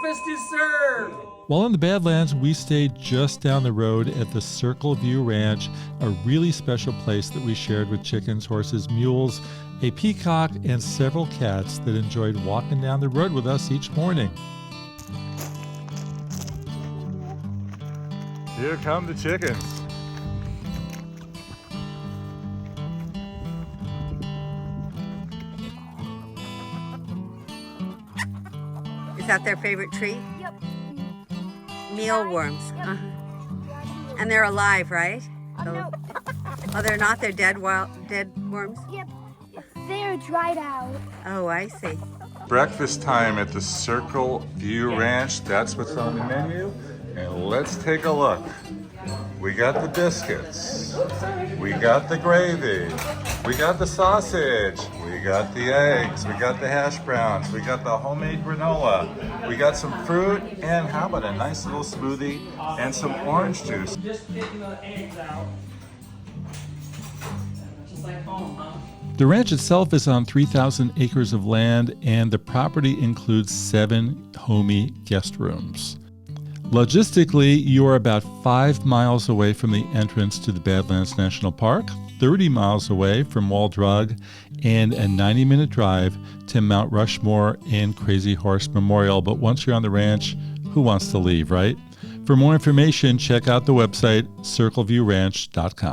breakfast is served. While in the Badlands, we stayed just down the road at the Circle View Ranch, a really special place that we shared with chickens, horses, mules, a peacock, and several cats that enjoyed walking down the road with us each morning. Here come the chickens. Is that their favorite treat? Yep. Mealworms. Yep. And they're alive, right? No. Oh, they're not. They're dead worms? Yep. They're dried out. Oh, I see. Breakfast time at the Circle View Ranch. That's what's on the menu. And let's take a look. We got the biscuits. We got the gravy. We got the sausage. We got the eggs. We got the hash browns. We got the homemade granola. We got some fruit. And how about a nice little smoothie and some orange juice. Just taking the eggs out. Just like home, huh? The ranch itself is on 3,000 acres of land, and the property includes 7 homey guest rooms. Logistically, you are about 5 miles away from the entrance to the Badlands National Park, 30 miles away from Wall Drug, and a 90-minute drive to Mount Rushmore and Crazy Horse Memorial. But once you're on the ranch, who wants to leave, right? For more information, check out the website circleviewranch.com.